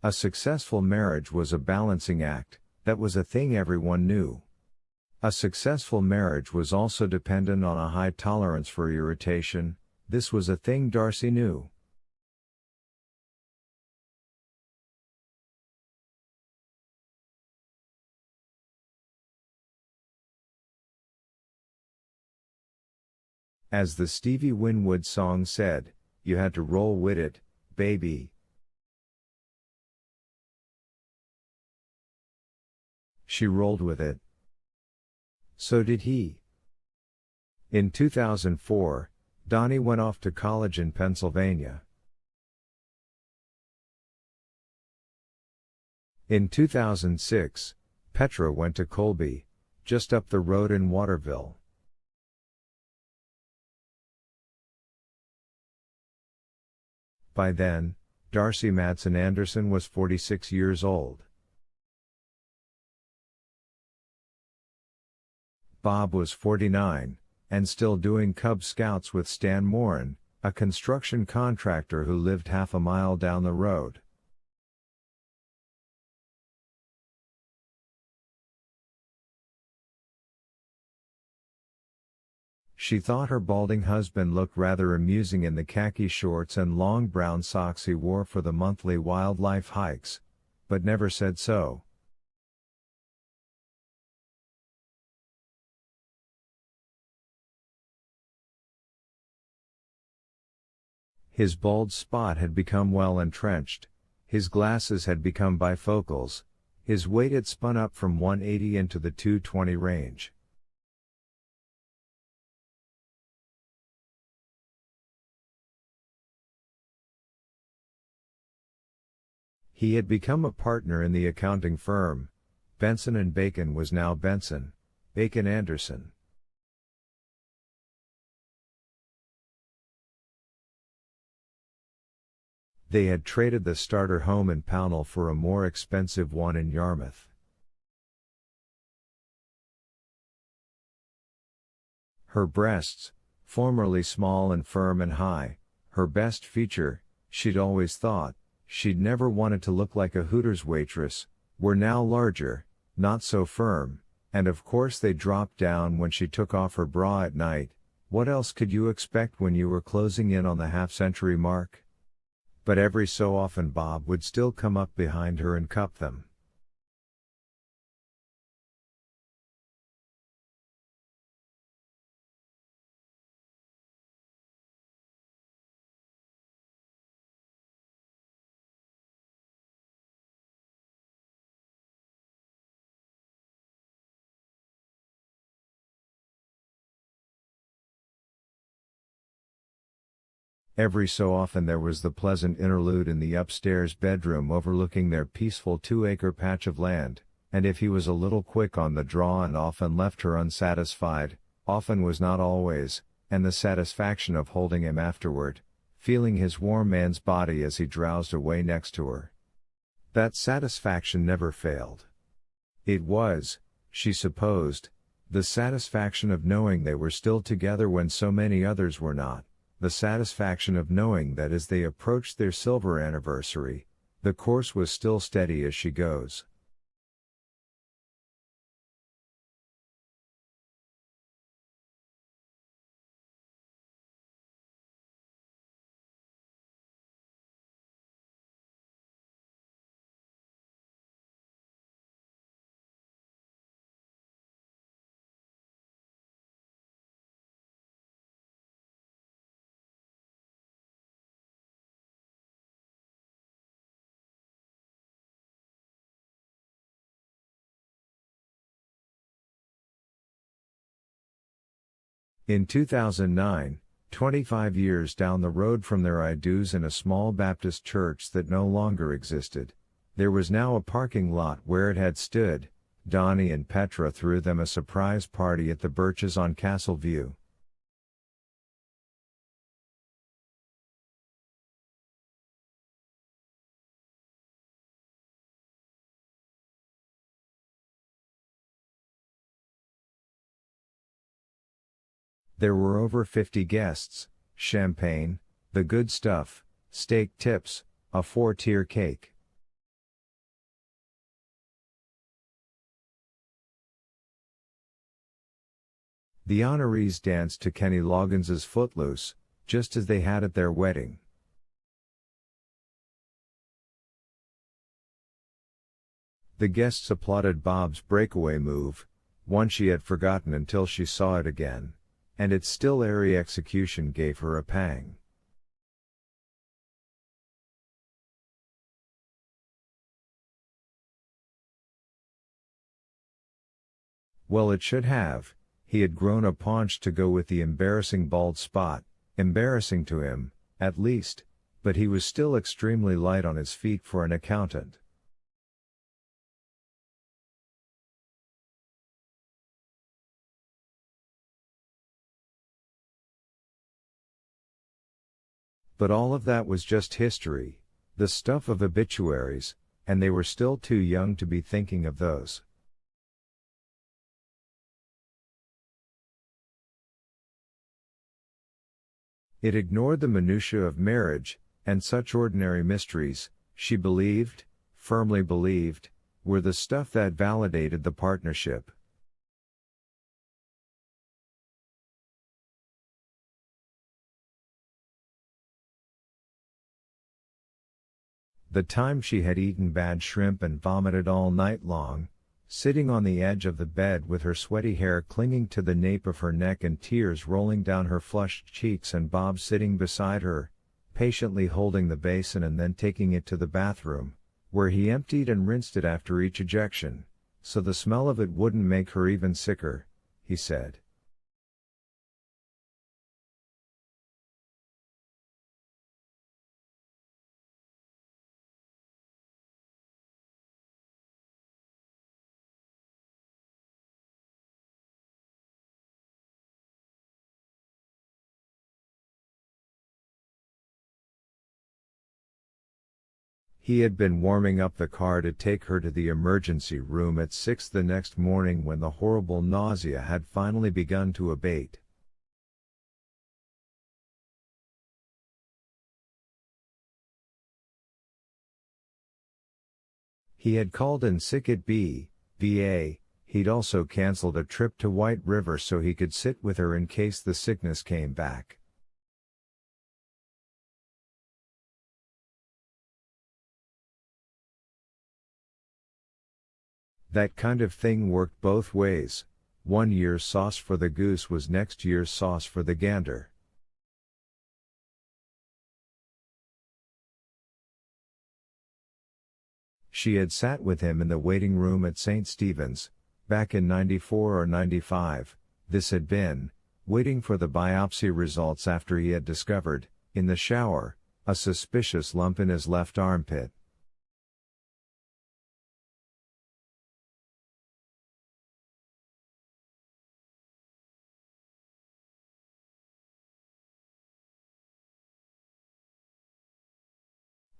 A successful marriage was a balancing act, that was a thing everyone knew. A successful marriage was also dependent on a high tolerance for irritation, this was a thing Darcy knew. As the Stevie Winwood song said, you had to roll with it, baby. She rolled with it. So did he. In 2004, Donnie went off to college in Pennsylvania. In 2006, Petra went to Colby, just up the road in Waterville. By then, Darcy Madsen Anderson was 46 years old. Bob was 49, and still doing Cub Scouts with Stan Morin, a construction contractor who lived half a mile down the road. She thought her balding husband looked rather amusing in the khaki shorts and long brown socks he wore for the monthly wildlife hikes, but never said so. His bald spot had become well entrenched, his glasses had become bifocals, his weight had spun up from 180 into the 220 range. He had become a partner in the accounting firm. Benson and Bacon was now Benson, Bacon Anderson. They had traded the starter home in Pownell for a more expensive one in Yarmouth. Her breasts, formerly small and firm and high, her best feature, she'd always thought, she'd never wanted to look like a Hooters waitress, were now larger, not so firm, and of course they dropped down when she took off her bra at night. What else could you expect when you were closing in on the half-century mark? But every so often Bob would still come up behind her and cup them. Every so often there was the pleasant interlude in the upstairs bedroom overlooking their peaceful 2-acre patch of land, and if he was a little quick on the draw and often left her unsatisfied, often was not always, and the satisfaction of holding him afterward, feeling his warm man's body as he drowsed away next to her. That satisfaction never failed. It was, she supposed, the satisfaction of knowing they were still together when so many others were not. The satisfaction of knowing that as they approached their silver anniversary, the course was still steady as she goes. In 2009, 25 years down the road from their I-dos in a small Baptist church that no longer existed, there was now a parking lot where it had stood. Donnie and Petra threw them a surprise party at the Birches on Castle View. There were over 50 guests, champagne, the good stuff, steak tips, a 4-tier cake. The honorees danced to Kenny Loggins's Footloose, just as they had at their wedding. The guests applauded Bob's breakaway move, one she had forgotten until she saw it again, and its still airy execution gave her a pang. Well, it should have. He had grown a paunch to go with the embarrassing bald spot, embarrassing to him, at least, but he was still extremely light on his feet for an accountant. But all of that was just history, the stuff of obituaries, and they were still too young to be thinking of those. It ignored the minutiae of marriage, and such ordinary mysteries, she believed, firmly believed, were the stuff that validated the partnership. The time she had eaten bad shrimp and vomited all night long, sitting on the edge of the bed with her sweaty hair clinging to the nape of her neck and tears rolling down her flushed cheeks, and Bob sitting beside her, patiently holding the basin and then taking it to the bathroom, where he emptied and rinsed it after each ejection, so the smell of it wouldn't make her even sicker, he said. He had been warming up the car to take her to the emergency room at 6 the next morning when the horrible nausea had finally begun to abate. He had called in sick at VA, he'd also cancelled a trip to White River so he could sit with her in case the sickness came back. That kind of thing worked both ways. 1 year's sauce for the goose was next year's sauce for the gander. She had sat with him in the waiting room at St. Stephen's, back in 94 or 95, this had been, waiting for the biopsy results after he had discovered, in the shower, a suspicious lump in his left armpit.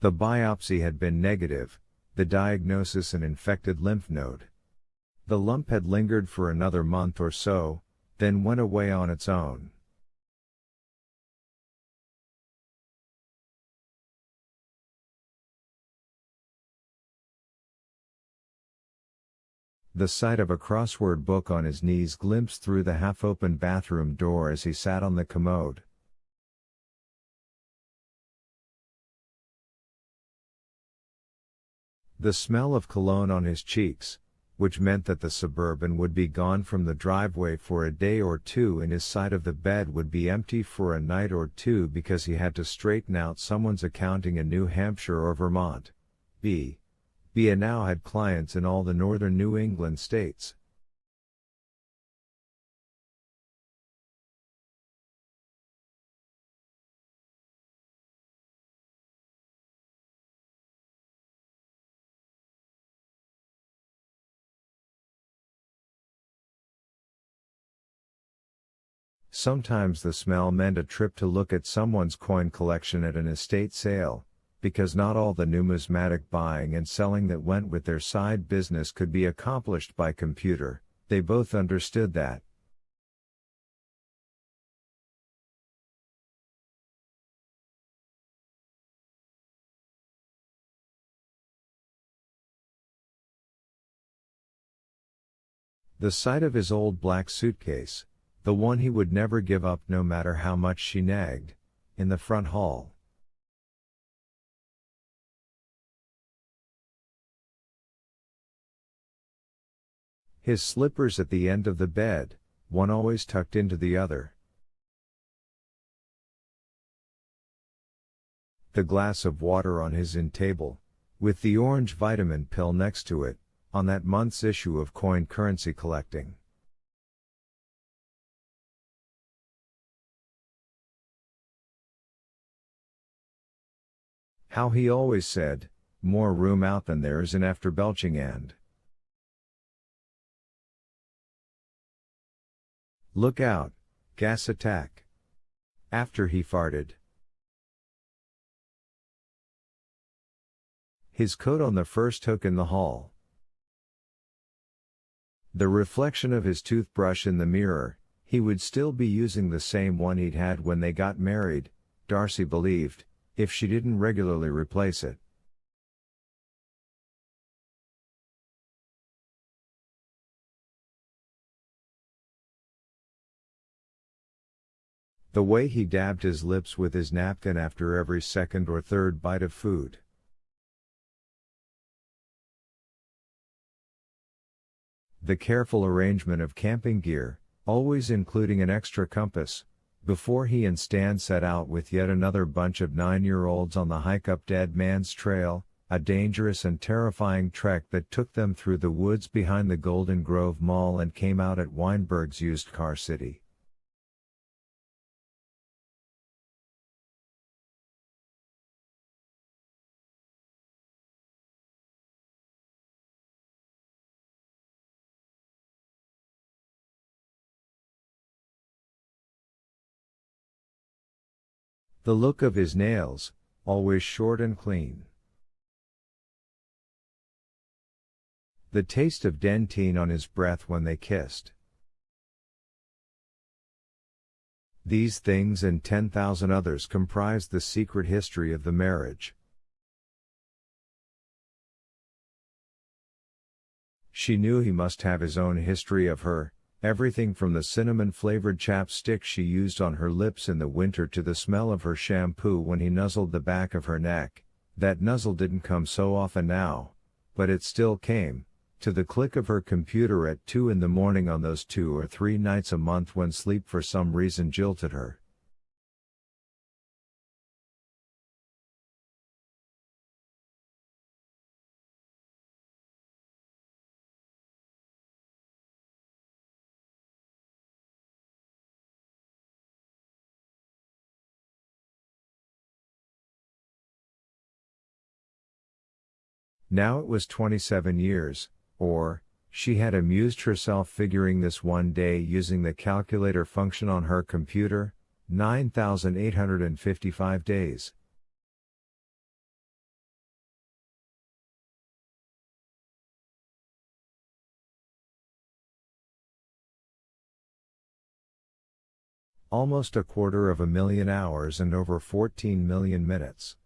The biopsy had been negative, the diagnosis an infected lymph node. The lump had lingered for another month or so, then went away on its own. The sight of a crossword book on his knees glimpsed through the half-open bathroom door as he sat on the commode. The smell of cologne on his cheeks, which meant that the Suburban would be gone from the driveway for a day or two and his side of the bed would be empty for a night or two because he had to straighten out someone's accounting in New Hampshire or Vermont. Bea now had clients in all the northern New England states. Sometimes the smell meant a trip to look at someone's coin collection at an estate sale, because not all the numismatic buying and selling that went with their side business could be accomplished by computer. They both understood that. The sight of his old black suitcase, the one he would never give up no matter how much she nagged, in the front hall. His slippers at the end of the bed, one always tucked into the other. The glass of water on his end table, with the orange vitamin pill next to it, on that month's issue of coin currency collecting. How he always said, more room out than there is in after belching and look out, gas attack. After he farted. His coat on the first hook in the hall. The reflection of his toothbrush in the mirror, he would still be using the same one he'd had when they got married, Darcy believed, if she didn't regularly replace it. The way he dabbed his lips with his napkin after every second or third bite of food. The careful arrangement of camping gear, always including an extra compass, before he and Stan set out with yet another bunch of 9-year-olds on the hike up Dead Man's Trail, a dangerous and terrifying trek that took them through the woods behind the Golden Grove Mall and came out at Weinberg's Used Car City. The look of his nails, always short and clean. The taste of dentine on his breath when they kissed. These things and 10,000 others comprised the secret history of the marriage. She knew he must have his own history of her. Everything from the cinnamon-flavored chapstick she used on her lips in the winter to the smell of her shampoo when he nuzzled the back of her neck. That nuzzle didn't come so often now, but it still came, to the click of her computer at 2 in the morning on those 2 or 3 nights a month when sleep for some reason jilted her. Now it was 27 years, or, she had amused herself figuring this one day using the calculator function on her computer, 9,855 days. Almost 250,000 hours and over 14 million minutes.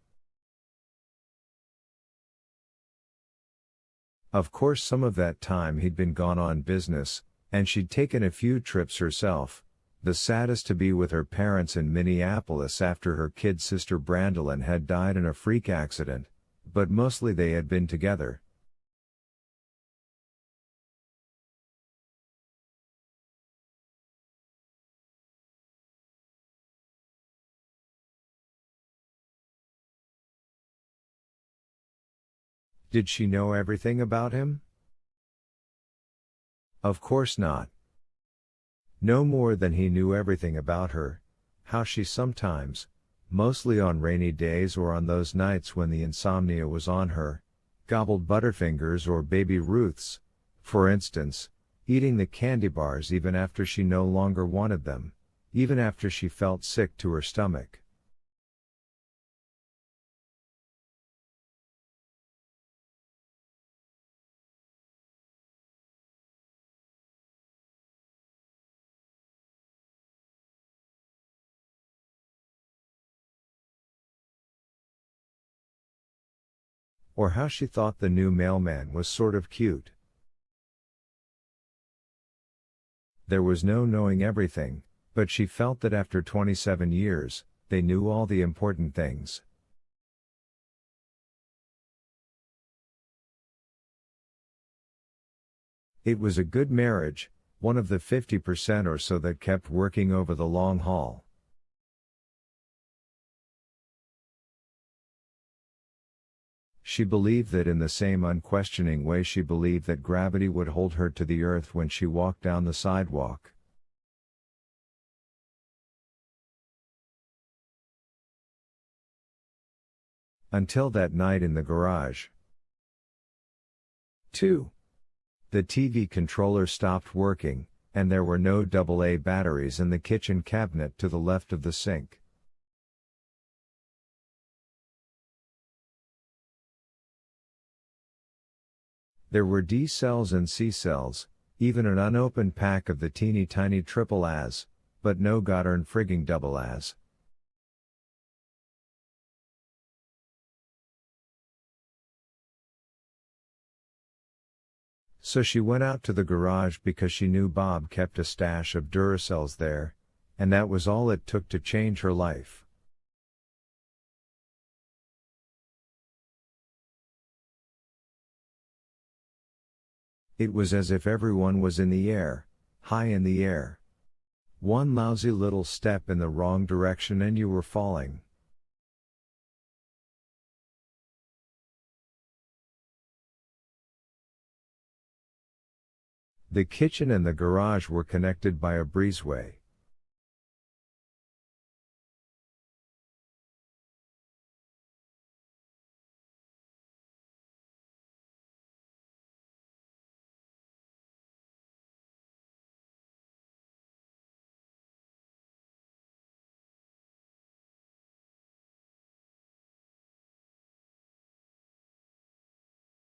Of course some of that time he'd been gone on business, and she'd taken a few trips herself, the saddest to be with her parents in Minneapolis after her kid sister Brandolyn had died in a freak accident, but mostly they had been together. Did she know everything about him? Of course not. No more than he knew everything about her, how she sometimes, mostly on rainy days or on those nights when the insomnia was on her, gobbled Butterfingers or Baby Ruths, for instance, eating the candy bars even after she no longer wanted them, even after she felt sick to her stomach. Or how she thought the new mailman was sort of cute. There was no knowing everything, but she felt that after 27 years, they knew all the important things. It was a good marriage, one of the 50% or so that kept working over the long haul. She believed that in the same unquestioning way she believed that gravity would hold her to the earth when she walked down the sidewalk. Until that night in the garage. 2. The TV controller stopped working, and there were no AA batteries in the kitchen cabinet to the left of the sink. There were D cells and C cells, even an unopened pack of the teeny tiny triple As, but no goddamn frigging double As. So she went out to the garage because she knew Bob kept a stash of Duracells there, and that was all it took to change her life. It was as if everyone was in the air, high in the air. One lousy little step in the wrong direction and you were falling. The kitchen and the garage were connected by a breezeway.